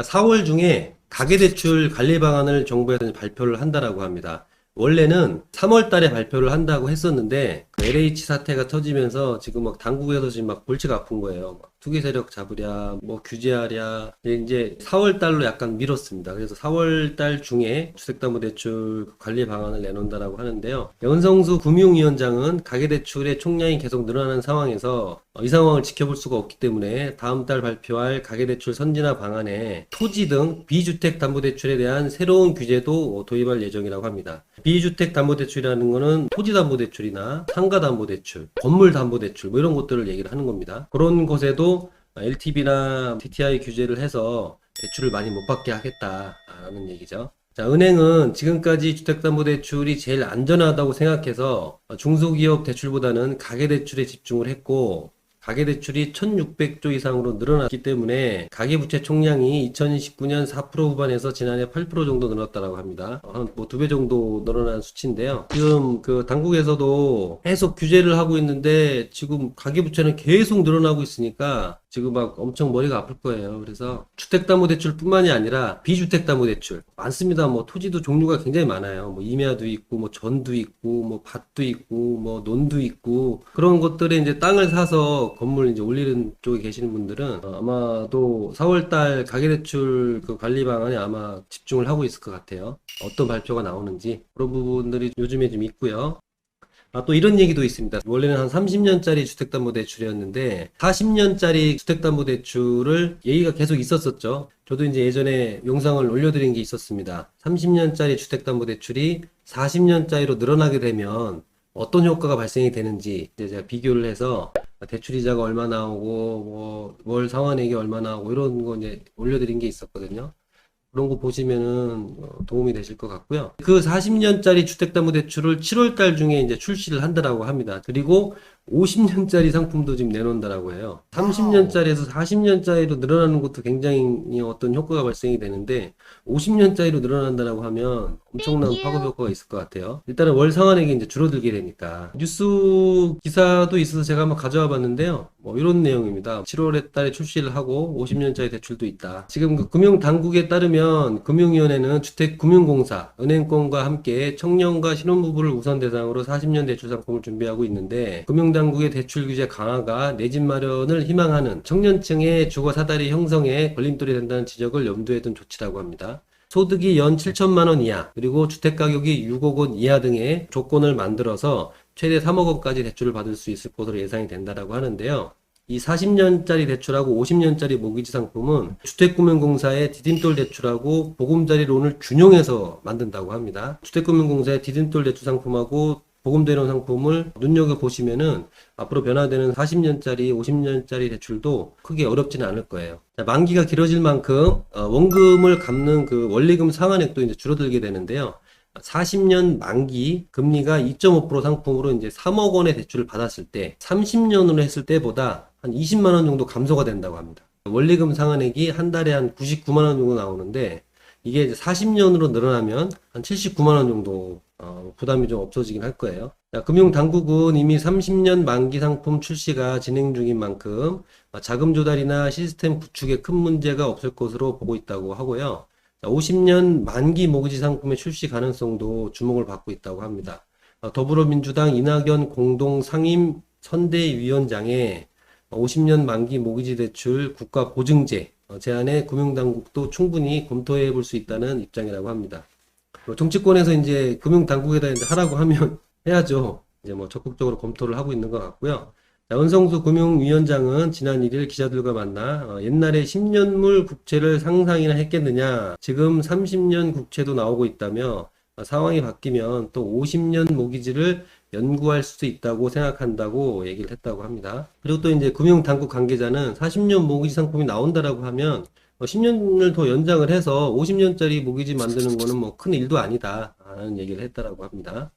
4월 중에 가계대출 관리 방안을 정부에서 발표를 한다라고 합니다. 원래는 3월 달에 발표를 한다고 했었는데 그 LH 사태가 터지면서 지금 막 당국에서 지금 막 골치가 아픈 거예요. 막 투기 세력 잡으랴, 뭐 규제하랴. 이제 4월 달로 약간 미뤘습니다. 그래서 4월 달 중에 주택담보대출 관리 방안을 내놓는다라고 하는데요. 연성수 금융위원장은 가계대출의 총량이 계속 늘어나는 상황에서 이 상황을 지켜볼 수가 없기 때문에 다음 달 발표할 가계대출 선진화 방안에 토지 등 비주택담보대출에 대한 새로운 규제도 도입할 예정이라고 합니다. 비주택담보대출이라는 거는 토지담보대출이나 상가담보대출, 건물담보대출 뭐 이런 것들을 얘기를 하는 겁니다. 그런 것에도 LTV나 TTI 규제를 해서 대출을 많이 못 받게 하겠다라는 얘기죠. 자, 은행은 지금까지 주택담보대출이 제일 안전하다고 생각해서 중소기업 대출보다는 가계대출에 집중을 했고 가계대출이 1600조 이상으로 늘어났기 때문에 가계부채 총량이 2019년 4% 후반에서 지난해 8% 정도 늘었다고 합니다. 한 뭐 2배 정도 늘어난 수치인데요. 지금 그 당국에서도 계속 규제를 하고 있는데 지금 가계부채는 계속 늘어나고 있으니까 지금 막 엄청 머리가 아플 거예요. 그래서 주택담보대출 뿐만이 아니라 비주택담보대출 많습니다. 뭐 토지도 종류가 굉장히 많아요. 뭐 임야도 있고, 뭐 전도 있고, 뭐 밭도 있고, 뭐 논도 있고 그런 것들에 이제 땅을 사서 건물 이제 올리는 쪽에 계시는 분들은 아마도 4월달 가계대출 그 관리 방안에 아마 집중을 하고 있을 것 같아요. 어떤 발표가 나오는지 그런 부분들이 요즘에 좀 있고요. 또 이런 얘기도 있습니다. 원래는 한 30년짜리 주택담보대출이었는데 40년짜리 주택담보대출을 얘기가 계속 있었었죠. 저도 이제 예전에 영상을 올려드린 게 있었습니다. 30년짜리 주택담보대출이 40년짜리로 늘어나게 되면 어떤 효과가 발생이 되는지 이제 제가 비교를 해서 대출이자가 얼마 나오고 월 상환액이 얼마 나오고 이런 거 이제 올려드린 게 있었거든요. 그런 거 보시면은 도움이 되실 것 같고요. 그 40년짜리 주택담보대출을 7월 달 중에 이제 출시를 한다라고 합니다. 그리고 50년짜리 상품도 지금 내놓는다라고 해요. 30년짜리에서 40년짜리로 늘어나는 것도 굉장히 어떤 효과가 발생이 되는데 50년짜리로 늘어난다라고 하면 엄청난 파급 효과가 있을 것 같아요. 일단은 월 상환액이 이제 줄어들게 되니까 뉴스 기사도 있어서 제가 한번 가져와 봤는데요. 뭐 이런 내용입니다. 7월 달에 출시를 하고 50년짜리 대출도 있다. 지금 그 금융당국에 따르면 금융위원회는 주택금융공사, 은행권과 함께 청년과 신혼부부를 우선 대상으로 40년 대출 상품을 준비하고 있는데 금융당국의 대출 규제 강화가 내 집 마련을 희망하는 청년층의 주거 사다리 형성에 걸림돌이 된다는 지적을 염두에 둔 조치라고 합니다. 소득이 연 7천만 원 이하, 그리고 주택가격이 6억 원 이하 등의 조건을 만들어서 최대 3억 원까지 대출을 받을 수 있을 것으로 예상이 된다라고 하는데요. 이 40년짜리 대출하고 50년짜리 모기지 상품은 주택금융공사의 디딤돌 대출하고 보금자리 론을 균용해서 만든다고 합니다. 주택금융공사의 디딤돌 대출 상품하고 보금자리 상품을 눈여겨보시면은 앞으로 변화되는 40년짜리, 50년짜리 대출도 크게 어렵지는 않을 거예요. 자, 만기가 길어질 만큼 원금을 갚는 그 원리금 상환액도 이제 줄어들게 되는데요. 40년 만기 금리가 2.5% 상품으로 이제 3억 원의 대출을 받았을 때 30년으로 했을 때보다 한 20만 원 정도 감소가 된다고 합니다. 원리금 상환액이 한 달에 한 99만 원 정도 나오는데 이게 이제 40년으로 늘어나면 한 79만 원 정도 부담이 좀 없어지긴 할 거예요. 자, 금융당국은 이미 30년 만기 상품 출시가 진행 중인 만큼 자금 조달이나 시스템 구축에 큰 문제가 없을 것으로 보고 있다고 하고요. 50년 만기 모기지 상품의 출시 가능성도 주목을 받고 있다고 합니다. 더불어민주당 이낙연 공동 상임 선대위원장의 50년 만기 모기지 대출 국가 보증제 제안에 금융당국도 충분히 검토해 볼 수 있다는 입장이라고 합니다. 정치권에서 이제 금융당국에다 이제 하라고 하면 해야죠. 이제 뭐 적극적으로 검토를 하고 있는 것 같고요. 자, 은성수 금융위원장은 지난 1일 기자들과 만나 옛날에 10년물 국채를 상상이나 했겠느냐, 지금 30년 국채도 나오고 있다며 상황이 바뀌면 또 50년 모기지를 연구할 수 있다고 생각한다고 얘기를 했다고 합니다. 그리고 또 이제 금융당국 관계자는 40년 모기지 상품이 나온다라고 하면 10년을 더 연장을 해서 50년짜리 모기지 만드는 거는 뭐 큰 일도 아니다 라는 얘기를 했다라고 합니다.